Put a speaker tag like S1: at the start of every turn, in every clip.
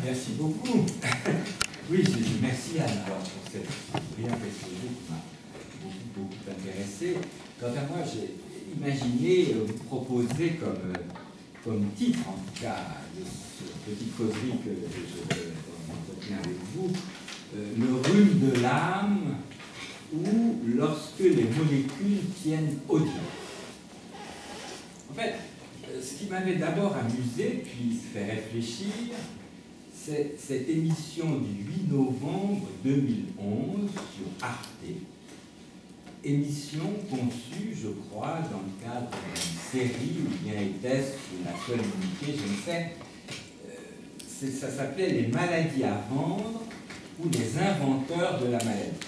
S1: Merci beaucoup. Oui, merci Anne alors, pour cette brillante exposé qui m'a beaucoup intéressé. Quant à moi, j'ai imaginé vous proposer comme titre, en tout cas, de cette petite causerie que je vais entretenir avec vous, le rhume de l'âme ou lorsque les molécules tiennent audience. En fait, ce qui m'avait d'abord amusé, puis fait réfléchir, c'est cette émission du 8 novembre 2011 sur Arte, émission conçue, je crois, dans le cadre d'une série, ou bien était-ce la seule unité, je ne sais. Ça s'appelait Les maladies à vendre ou les inventeurs de la maladie.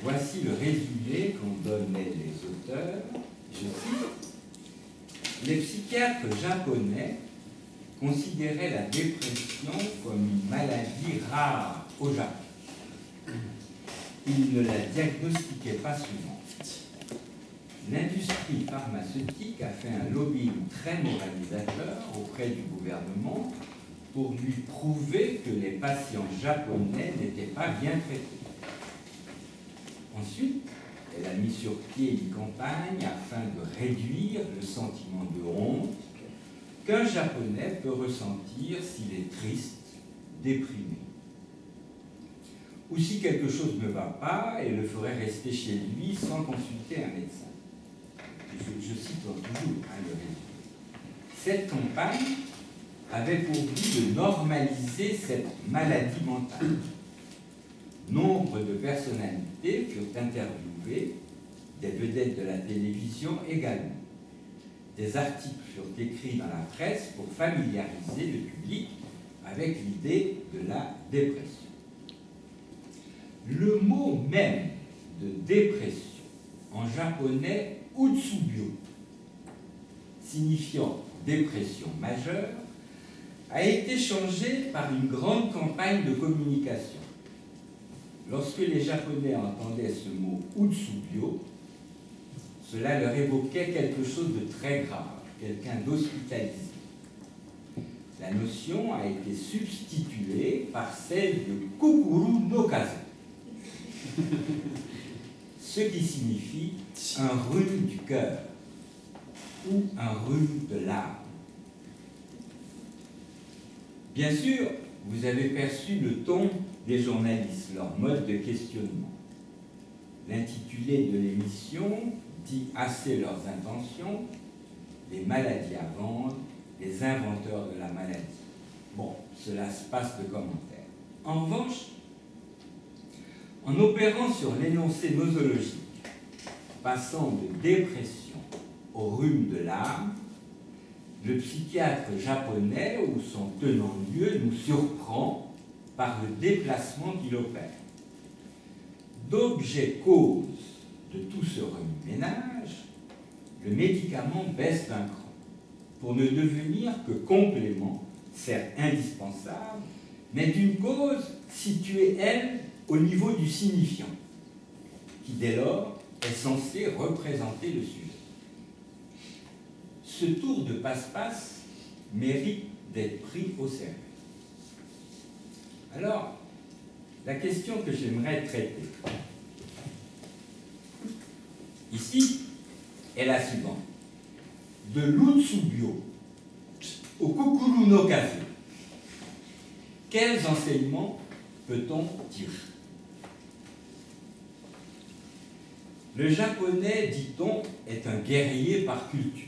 S1: Voici le résumé qu'en donnaient les auteurs. Je cite: les psychiatres japonais considéraient la dépression comme une maladie rare au Japon. Ils ne la diagnostiquaient pas souvent. L'industrie pharmaceutique a fait un lobbying très moralisateur auprès du gouvernement pour lui prouver que les patients japonais n'étaient pas bien traités. Ensuite, elle a mis sur pied une campagne afin de réduire le sentiment de honte qu'un Japonais peut ressentir s'il est triste, déprimé. Ou si quelque chose ne va pas et le ferait rester chez lui sans consulter un médecin. Je cite toujours le résumé. Cette campagne avait pour but de normaliser cette maladie mentale. Nombre de personnalités furent interviewées, des vedettes de la télévision également. Des articles furent écrits dans la presse pour familiariser le public avec l'idée de la dépression. Le mot même de dépression, en japonais utsubyo, signifiant dépression majeure, a été changé par une grande campagne de communication. Lorsque les Japonais entendaient ce mot utsubyo, cela leur évoquait quelque chose de très grave, quelqu'un d'hospitalisé. La notion a été substituée par celle de kokuru no kaze, ce qui signifie un rhume du cœur ou un rhume de l'âme. Bien sûr, vous avez perçu le ton des journalistes, leur mode de questionnement. L'intitulé de l'émission dit assez leurs intentions: les maladies à vendre, les inventeurs de la maladie. Bon, cela se passe de commentaires. En revanche, en opérant sur l'énoncé nosologique, passant de dépression au rhume de l'âme, le psychiatre japonais ou son tenant-lieu nous surprend par le déplacement qu'il opère. D'objet cause de tout ce remue-ménage, le médicament baisse d'un cran pour ne devenir que complément, certes indispensable, mais d'une cause située, elle, au niveau du signifiant, qui dès lors est censé représenter le sujet. Ce tour de passe-passe mérite d'être pris au sérieux. Alors, la question que j'aimerais traiter ici est la suivante. De l'utsubyo au kokuru no kaze, quels enseignements peut-on tirer? Le japonais, dit-on, est un guerrier par culture.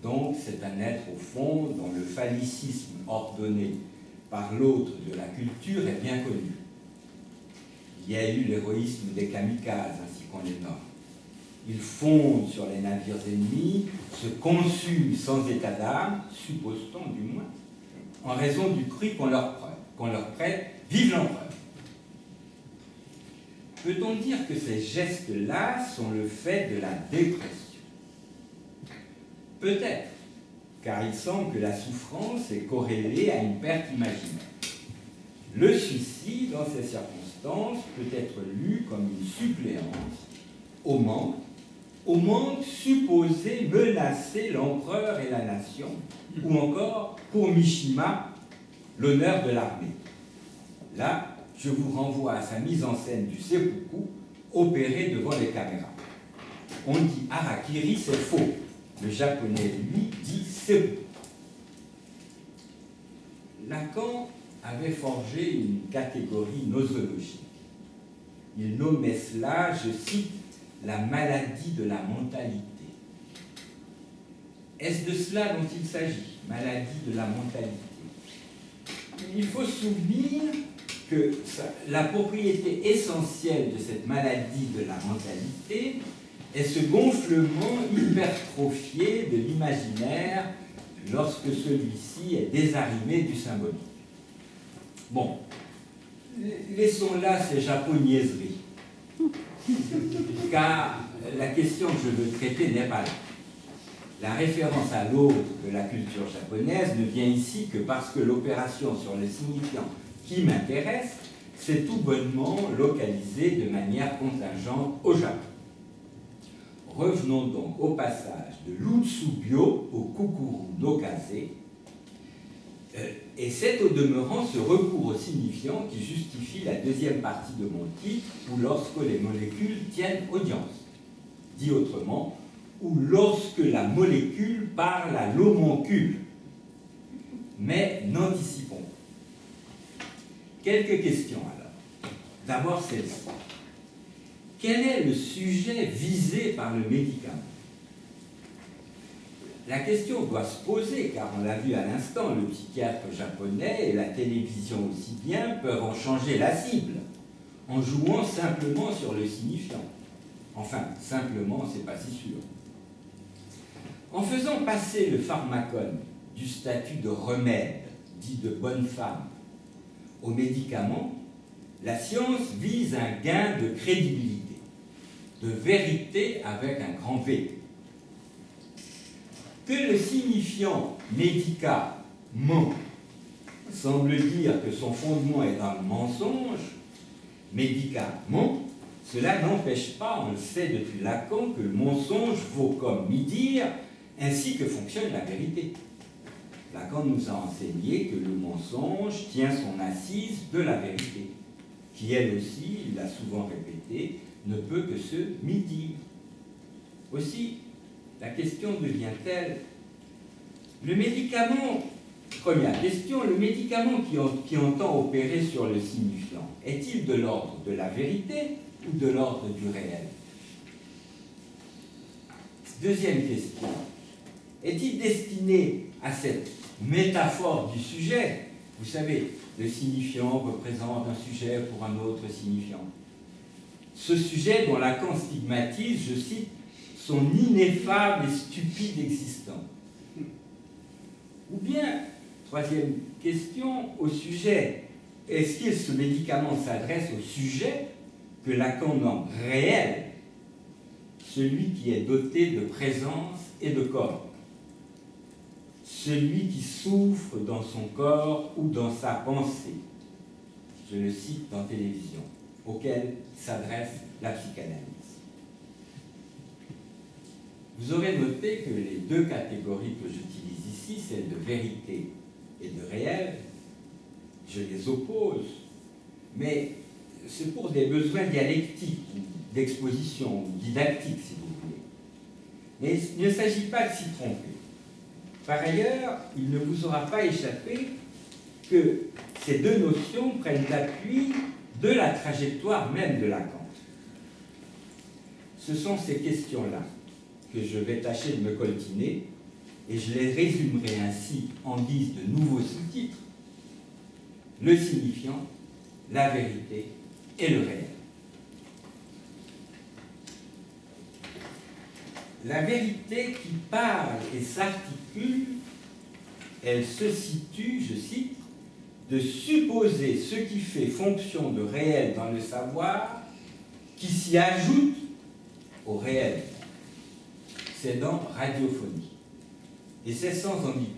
S1: Donc, c'est un être, au fond, dont le phallicisme ordonné par l'autre de la culture est bien connu. Il y a eu l'héroïsme des kamikazes, ainsi qu'on les nomme. Ils fondent sur les navires ennemis, se consument sans état d'âme, suppose-t-on du moins, en raison du prix qu'on leur prête, vive l'empereur. Peut-on dire que ces gestes-là sont le fait de la dépression? Peut-être, car il semble que la souffrance est corrélée à une perte imaginaire. Le suicide, dans ces circonstances, peut être lu comme une suppléance au manque au monde supposé menacer l'empereur et la nation, ou encore, pour Mishima, l'honneur de l'armée. Là, je vous renvoie à sa mise en scène du seppuku, opéré devant les caméras. On dit harakiri, c'est faux. Le japonais, lui, dit seppuku. Lacan avait forgé une catégorie nosologique. Il nommait cela, je cite, la maladie de la mentalité. Est-ce de cela dont il s'agit, maladie de la mentalité? Il faut se souvenir que la propriété essentielle de cette maladie de la mentalité est ce gonflement hypertrophié de l'imaginaire lorsque celui-ci est désarrimé du symbolique. Bon, laissons là ces japoniaiseries, car la question que je veux traiter n'est pas là. La référence à l'autre de la culture japonaise ne vient ici que parce que l'opération sur le signifiant qui m'intéresse s'est tout bonnement localisée de manière contingente au Japon. Revenons donc au passage de l'Utsubyo au Kukuru no Kaze, et c'est au demeurant ce recours au signifiant qui justifie la deuxième partie de mon titre, ou lorsque les molécules tiennent audience. Dit autrement, ou lorsque la molécule parle à l'homoncule. Mais n'anticipons pas. Quelques questions alors. D'abord celle-ci. Quel est le sujet visé par le médicament? La question doit se poser, car on l'a vu à l'instant, le psychiatre japonais et la télévision aussi bien peuvent en changer la cible, en jouant simplement sur le signifiant. Enfin, simplement, c'est pas si sûr. En faisant passer le pharmacone du statut de remède, dit de bonne femme, au médicament, la science vise un gain de crédibilité, de vérité avec un grand V. Que le signifiant médicament semble dire que son fondement est dans le mensonge, médicament, cela n'empêche pas, on le sait depuis Lacan, que le mensonge vaut comme mi-dire, ainsi que fonctionne la vérité. Lacan nous a enseigné que le mensonge tient son assise de la vérité, qui elle aussi, il l'a souvent répété, ne peut que se mi-dire. Aussi, la question devient-elle, le médicament, première question, le médicament qui entend opérer sur le signifiant, est-il de l'ordre de la vérité ou de l'ordre du réel? Deuxième question, est-il destiné à cette métaphore du sujet? Vous savez, le signifiant représente un sujet pour un autre signifiant. Ce sujet dont Lacan stigmatise, je cite, son ineffable et stupide existence. Ou bien, troisième question, au sujet, est-ce que ce médicament s'adresse au sujet que Lacan nomme réel, celui qui est doté de présence et de corps, celui qui souffre dans son corps ou dans sa pensée, je le cite dans Télévision, auquel s'adresse la psychanalyse. Vous aurez noté que les deux catégories que j'utilise ici, celles de vérité et de réel, je les oppose, mais c'est pour des besoins dialectiques, d'exposition, ou didactiques, si vous voulez. Mais il ne s'agit pas de s'y tromper. Par ailleurs, il ne vous aura pas échappé que ces deux notions prennent l'appui de la trajectoire même de Lacan. Ce sont ces questions-là que je vais tâcher de me coltiner, et je les résumerai ainsi en guise de nouveaux sous-titres: le signifiant, la vérité et le réel. La vérité qui parle et s'articule, elle se situe, je cite, de supposer ce qui fait fonction de réel dans le savoir, qui s'y ajoute au réel. C'est dans Radiophonie. Et c'est sans ambiguïté.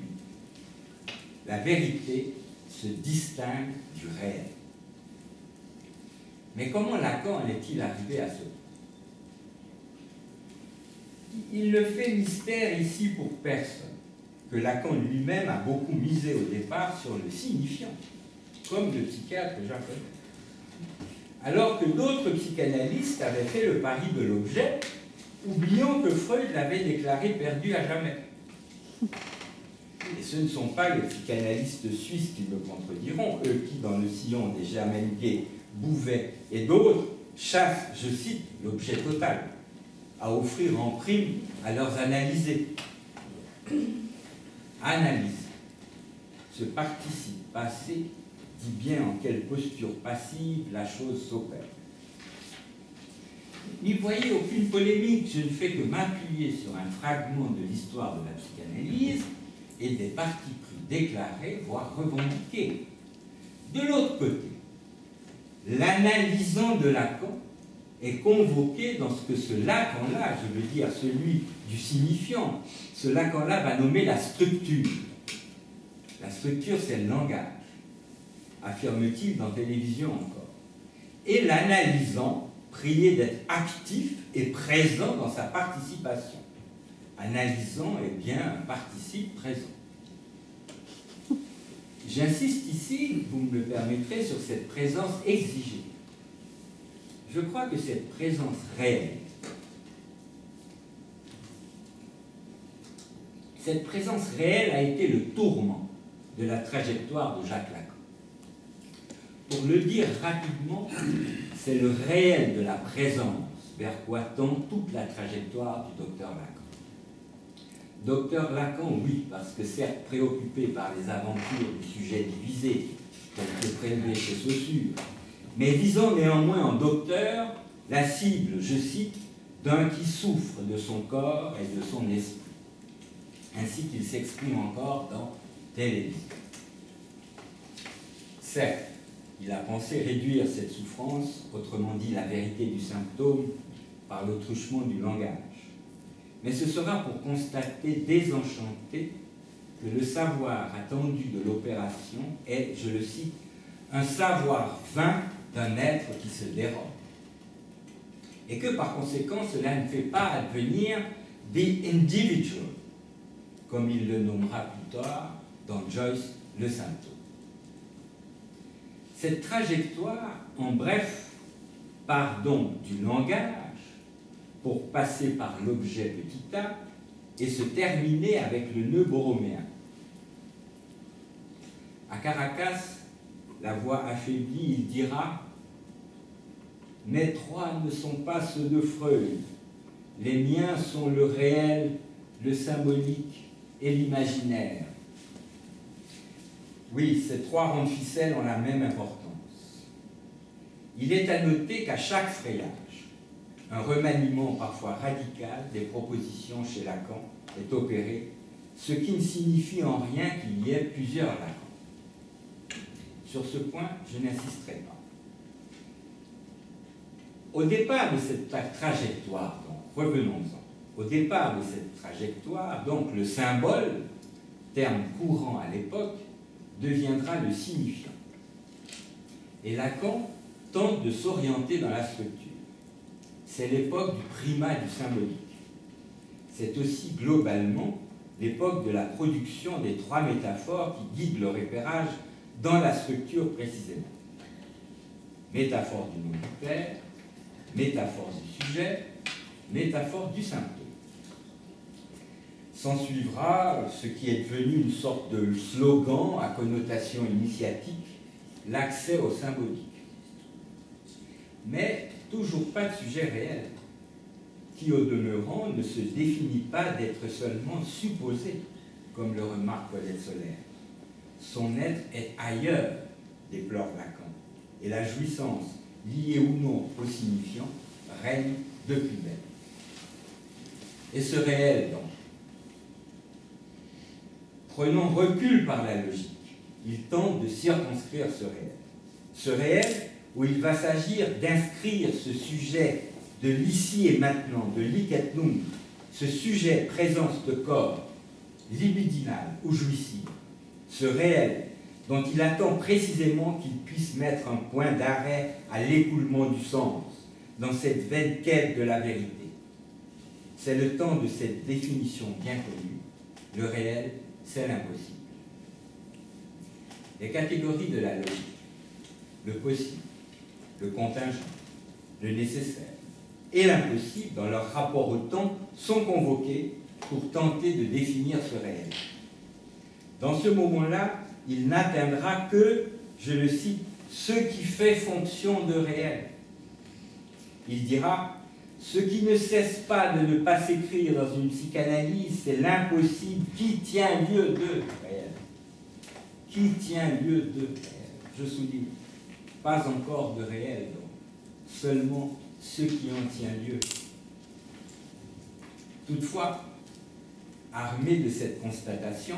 S1: La vérité se distingue du réel. Mais comment Lacan en est-il arrivé à ce point? il ne fait mystère ici pour personne que Lacan lui-même a beaucoup misé au départ sur le signifiant, comme le psychiatre japonais. Alors que d'autres psychanalystes avaient fait le pari de l'objet, oubliant que Freud l'avait déclaré perdu à jamais. Et ce ne sont pas les psychanalystes suisses qui me contrediront, eux qui, dans le sillon des Germaine-Gay, Bouvet et d'autres, chassent, je cite, l'objet total, à offrir en prime à leurs analysés. Analyse. Ce participe passé dit bien en quelle posture passive la chose s'opère. N'y voyez aucune polémique, je ne fais que m'appuyer sur un fragment de l'histoire de la psychanalyse et des partis pris déclarés, voire revendiqués. De l'autre côté, l'analysant de Lacan est convoqué dans ce que ce Lacan-là, je veux dire celui du signifiant, ce Lacan-là va nommer la structure. La structure, c'est le langage, affirme-t-il dans Télévision encore. Et l'analysant, prié d'être actif et présent dans sa participation. Analysant est bien un participe présent. J'insiste ici, vous me le permettrez, sur cette présence exigée. Je crois que cette présence réelle, a été le tourment de la trajectoire de Jacques Lacan. Pour le dire rapidement, c'est le réel de la présence vers quoi tend toute la trajectoire du docteur Lacan. Docteur Lacan, oui, parce que certes préoccupé par les aventures du sujet divisé, tel que prélevé chez Saussure, mais visant néanmoins en docteur la cible, je cite, d'un qui souffre de son corps et de son esprit, ainsi qu'il s'exprime encore dans Télévision. Certes, il a pensé réduire cette souffrance, autrement dit la vérité du symptôme, par le truchement du langage. Mais ce sera pour constater désenchanté que le savoir attendu de l'opération est, je le cite, un savoir vain d'un être qui se dérobe. Et que par conséquent, cela ne fait pas advenir the individual, comme il le nommera plus tard dans Joyce, le symptôme. Cette trajectoire, en bref, part donc du langage pour passer par l'objet petit a et se terminer avec le nœud borroméen. À Caracas, la voix affaiblie, il dira « Mes trois ne sont pas ceux de Freud, les miens sont le réel, le symbolique et l'imaginaire. » Oui, ces trois rangs de ficelle ont la même importance. Il est à noter qu'à chaque frayage, un remaniement parfois radical des propositions chez Lacan est opéré, ce qui ne signifie en rien qu'il y ait plusieurs Lacan. Sur ce point, je n'insisterai pas. Au départ de cette trajectoire, donc, revenons-en, au départ de cette trajectoire, donc le symbole, terme courant à l'époque, deviendra le signifiant. Et Lacan tente de s'orienter dans la structure. C'est l'époque du primat du symbolique. C'est aussi globalement l'époque de la production des trois métaphores qui guident le repérage dans la structure précisément. Métaphore du nom du père, métaphore du sujet, métaphore du symptôme. S'ensuivra ce qui est devenu une sorte de slogan à connotation initiatique, l'accès au symbolique. Mais toujours pas de sujet réel, qui au demeurant ne se définit pas d'être seulement supposé, comme le remarque Paulette Solaire. Son être est ailleurs, déplore Lacan, et la jouissance, liée ou non au signifiant, règne depuis belle. Et ce réel, donc, prenons recul par la logique, il tente de circonscrire ce réel. Ce réel où il va s'agir d'inscrire ce sujet de l'ici et maintenant, de l'hic et nunc, ce sujet présence de corps, libidinal ou jouissif, ce réel dont il attend précisément qu'il puisse mettre un point d'arrêt à l'écoulement du sens dans cette vaine quête de la vérité. c'est le temps de cette définition bien connue. Le réel, c'est l'impossible. Les catégories de la logique, le possible, le contingent, le nécessaire et l'impossible, dans leur rapport au temps, sont convoquées pour tenter de définir ce réel. Dans ce moment-là, il n'atteindra que, je le cite, ce qui fait fonction de réel. Il dira, ce qui ne cesse pas de ne pas s'écrire dans une psychanalyse, c'est l'impossible qui tient lieu de réel. Qui tient lieu de réel. Je souligne, pas encore de réel, donc, seulement ce qui en tient lieu. Toutefois, armé de cette constatation,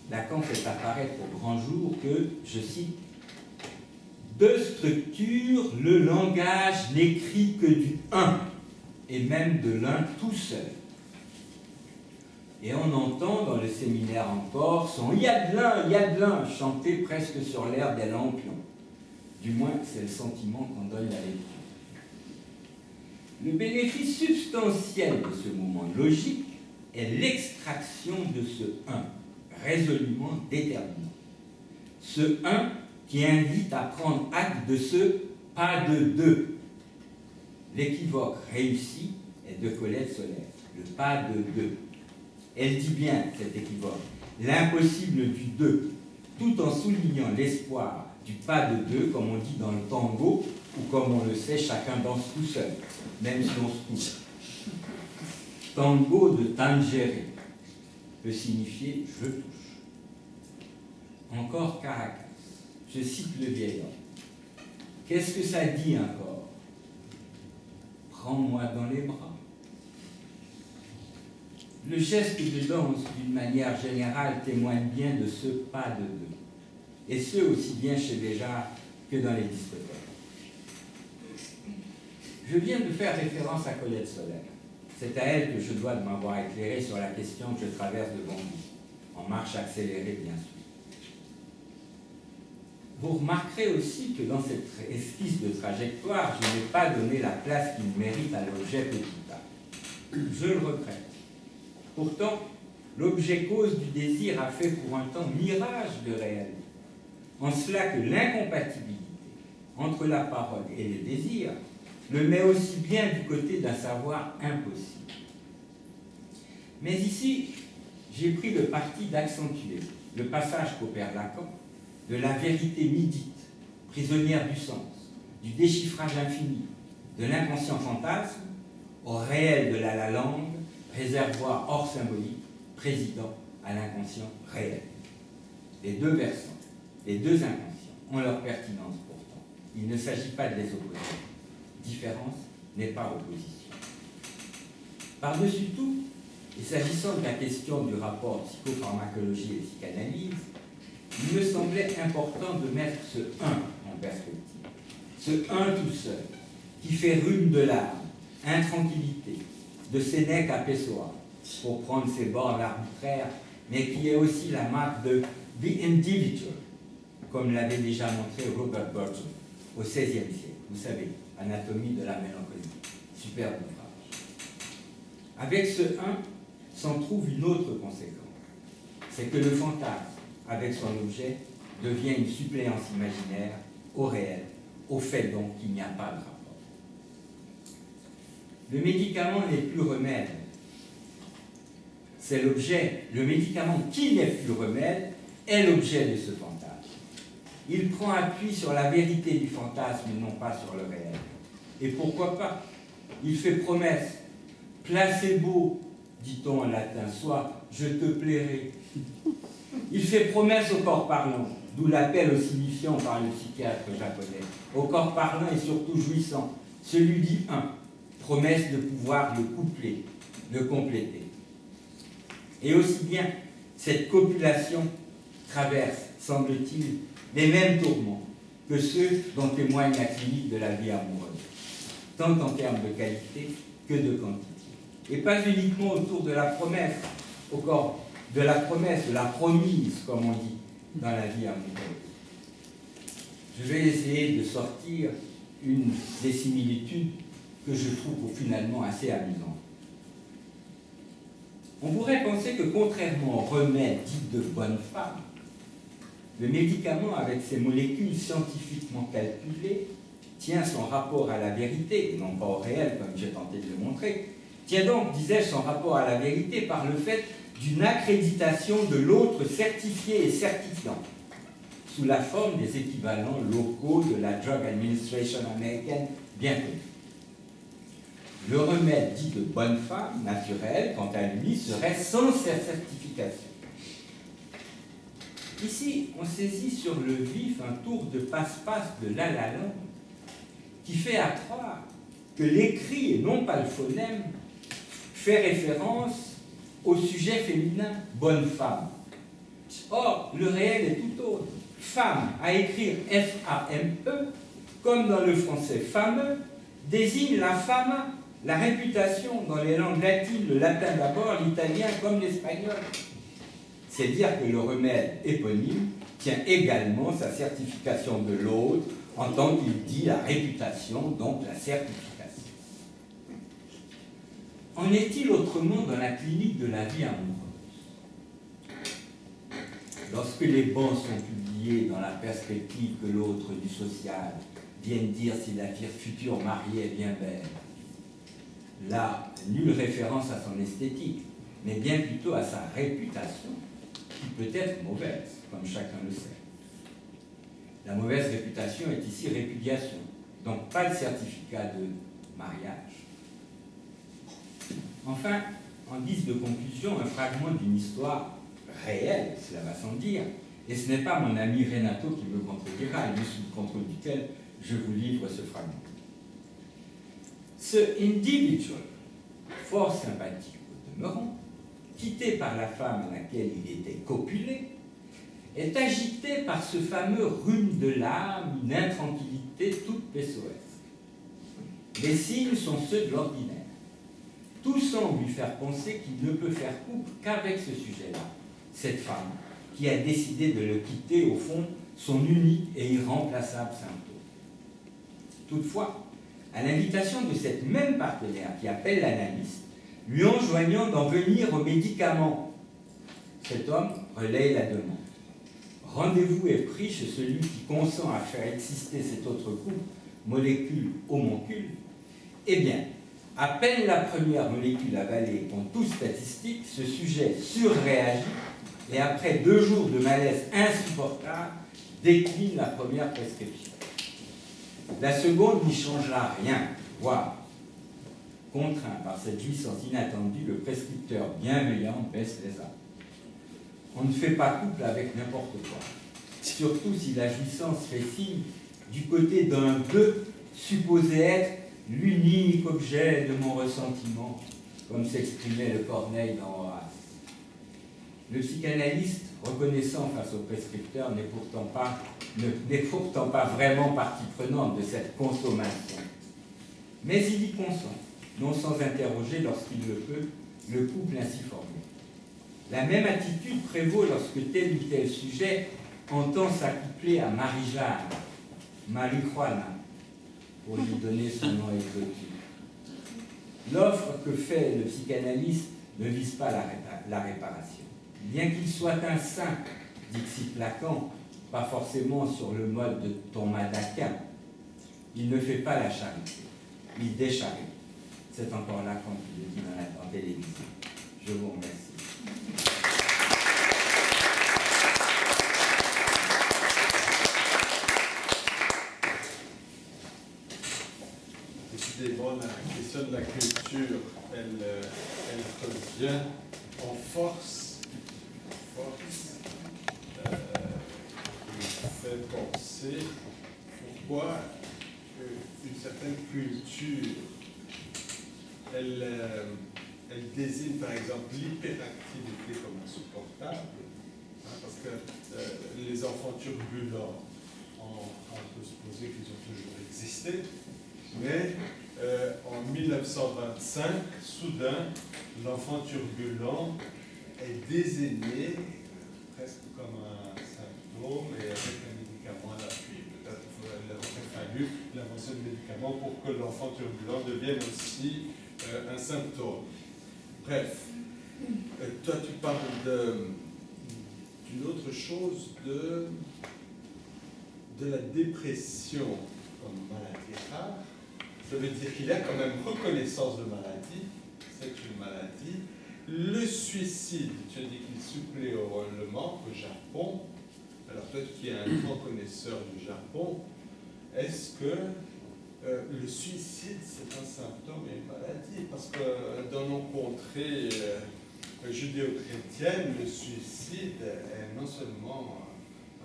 S1: Lacan fait apparaître au grand jour que, je cite, de structure, le langage n'écrit que du un, et même de l'un tout seul. Et on entend dans le séminaire encore son « il y a de l'un » chanté presque sur l'air des lampions. Du moins, c'est le sentiment qu'en donne la lecture. Le bénéfice substantiel de ce moment logique est l'extraction de ce un, résolument déterminant. Ce un qui invite à prendre acte de ce pas de deux. L'équivoque réussi est de Colette Solaire, le pas de deux. Elle dit bien, cet équivoque, l'impossible du deux, tout en soulignant l'espoir du pas de deux, comme on dit dans le tango, ou comme on le sait, chacun danse tout seul, même si on se touche. Tango de tangere peut signifier « je touche ». Encore Caracas, je cite le vieil homme. Qu'est-ce que ça dit encore? Prends-moi dans les bras. Le geste de danse, d'une manière générale, témoigne bien de ce pas de deux, et ce aussi bien chez Béjart que dans les discothèques. Je viens de faire référence à Colette Solaire. C'est à elle que je dois de m'avoir éclairé sur la question que je traverse devant vous, en marche accélérée bien sûr. Vous remarquerez aussi que dans cette esquisse de trajectoire, je n'ai pas donné la place qu'il mérite à l'objet petit a. Je le regrette. Pourtant, l'objet cause du désir a fait pour un temps mirage de réel, en cela que l'incompatibilité entre la parole et le désir le met aussi bien du côté d'un savoir impossible. Mais ici, j'ai pris le parti d'accentuer le passage qu'opère Lacan de la vérité midite, prisonnière du sens, du déchiffrage infini, de l'inconscient fantasme, au réel de la langue, réservoir hors symbolique, président à l'inconscient réel. Les deux versants, les deux inconscients ont leur pertinence pourtant. Il ne s'agit pas de les opposer. Différence n'est pas opposition. Par-dessus tout, et s'agissant de la question du rapport psychopharmacologie et psychanalyse, il me semblait important de mettre ce un en perspective. Ce un tout seul, qui fait rune de l'âme, intranquillité, de Sénèque à Pessoa, pour prendre ses bornes arbitraires, mais qui est aussi la marque de « the individual », comme l'avait déjà montré Robert Burton au XVIe siècle. Vous savez, Anatomie de la mélancolie, superbe ouvrage. Avec ce un, s'en trouve une autre conséquence, c'est que le fantasme, avec son objet, devient une suppléance imaginaire au réel, au fait donc qu'il n'y a pas de rapport. Le médicament n'est plus remède. C'est l'objet, le médicament qui n'est plus remède est l'objet de ce fantasme. Il prend appui sur la vérité du fantasme et non pas sur le réel. Et pourquoi pas? Il fait promesse. Placebo, dit-on en latin, soit je te plairai. Il fait promesse au corps parlant, d'où l'appel au signifiant par le psychiatre japonais. Au corps parlant et surtout jouissant, celui dit un, promesse de pouvoir le coupler, le compléter. Et aussi bien, cette copulation traverse, semble-t-il, les mêmes tourments que ceux dont témoigne la clinique de la vie amoureuse, tant en termes de qualité que de quantité. Et pas uniquement autour de la promesse, au corps de la promesse, de la promise, comme on dit, dans la vie amoureuse. Je vais essayer de sortir une des similitudes que je trouve finalement assez amusante. On pourrait penser que contrairement au remède dit de bonne femme, le médicament avec ses molécules scientifiquement calculées tient son rapport à la vérité, non pas au réel comme j'ai tenté de le montrer, tient donc, disais-je, son rapport à la vérité par le fait d'une accréditation de l'autre certifié et certifiant, sous la forme des équivalents locaux de la Drug Administration américaine bien connue. Le remède dit de bonne femme, naturel, quant à lui, serait sans cette certification. Ici, on saisit sur le vif un tour de passe-passe de La La Land qui fait accroire que l'écrit, et non pas le phonème, fait référence au sujet féminin « bonne femme ». Or, le réel est tout autre. Femme, à écrire F-A-M-E, comme dans le français fameux, désigne la fama, la réputation dans les langues latines, le latin d'abord, l'italien comme l'espagnol. C'est dire que le remède éponyme tient également sa certification de l'autre en tant qu'il dit la réputation, donc la certification. En est-il autrement dans la clinique de la vie amoureuse? Lorsque les bans sont publiés dans la perspective que l'autre du social vienne dire si la future mariée est bien belle, là, nulle référence à son esthétique, mais bien plutôt à sa réputation, qui peut être mauvaise, comme chacun le sait. La mauvaise réputation est ici répudiation, donc pas de certificat de mariage. Enfin, en guise de conclusion, un fragment d'une histoire réelle, cela va sans dire, et ce n'est pas mon ami Renato qui me contredira, lui sous le contrôle duquel je vous livre ce fragment. Ce individual, fort sympathique au demeurant, quitté par la femme à laquelle il était copulé, est agité par ce fameux rhume de l'âme, une intranquillité toute pessoesque. Les signes sont ceux de l'ordinaire. Tout semble lui faire penser qu'il ne peut faire couple qu'avec ce sujet-là, cette femme qui a décidé de le quitter, au fond, son unique et irremplaçable symptôme. Toutefois, à l'invitation de cette même partenaire qui appelle l'analyste, lui enjoignant d'en venir aux médicaments, cet homme relaye la demande. Rendez-vous est pris chez celui qui consent à faire exister cet autre couple, molécule-homoncule. Eh bien, à peine la première molécule avalée étant tout statistique, ce sujet surréagit et après 2 jours de malaise insupportable, décline la première prescription. La seconde n'y changera rien, voire, contraint par cette jouissance inattendue, le prescripteur bienveillant baisse les armes. On ne fait pas couple avec n'importe quoi, surtout si la jouissance fait signe du côté d'un deux supposé être l'unique objet de mon ressentiment, comme s'exprimait le Corneille dans Horace. Le psychanalyste, reconnaissant face au prescripteur, n'est pourtant pas vraiment partie prenante de cette consommation. Mais il y consent, non sans interroger lorsqu'il le peut, le couple ainsi formé. La même attitude prévaut lorsque tel ou tel sujet entend s'accoupler à Marie-Jeanne, Marijuana, pour lui donner son nom exotique. L'offre que fait le psychanalyste ne vise pas la réparation. Bien qu'il soit un saint, dit Lacan, pas forcément sur le mode de Thomas d'Aquin, il ne fait pas la charité, il décharite. C'est encore là quand il le dit dans la télévision. Je vous remercie.
S2: Décidément, la question de la culture, elle revient en force. Il fait penser pourquoi une certaine culture, elle désigne par exemple l'hyperactivité comme insupportable, hein, parce que les enfants turbulents, on peut supposer qu'ils ont toujours existé, mais en 1925, soudain, l'enfant turbulent est désigné presque comme un symptôme et avec un médicament à l'appui. Peut-être qu'il aurait fallu l'invention de médicaments pour que l'enfant turbulent devienne aussi un symptôme. Bref, Toi, tu parles d'une autre chose, de la dépression comme maladie rare. Ça veut dire qu'il y a quand même reconnaissance de maladie, c'est une maladie. Le suicide, tu as dit qu'il supplée au règlement au Japon. Alors toi qui es un grand connaisseur du Japon, est-ce que le suicide c'est un symptôme et une maladie? Parce que dans nos contrées judéo-chrétiennes, le suicide est non seulement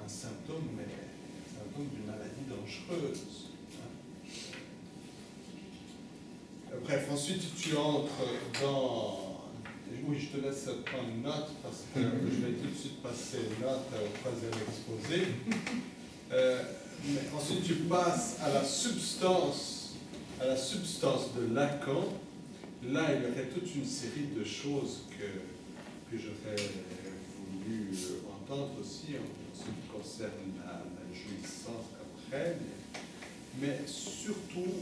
S2: un symptôme, mais un symptôme d'une maladie dangereuse. Bref, ensuite tu entres dans... Oui, je te laisse prendre note parce que je vais tout de suite passer note au troisième exposé. Mais ensuite tu passes à la substance de Lacan. Là, il y aurait toute une série de choses que j'aurais voulu entendre aussi en ce qui concerne la jouissance comme règle. Mais surtout,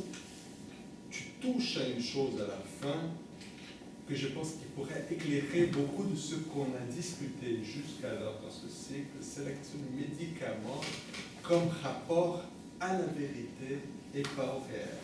S2: tu touches à une chose à la fin que je pense qu'il pourrait éclairer beaucoup de ce qu'on a discuté jusqu'alors dans ce cycle, sélection du médicament comme rapport à la vérité et pas au réel.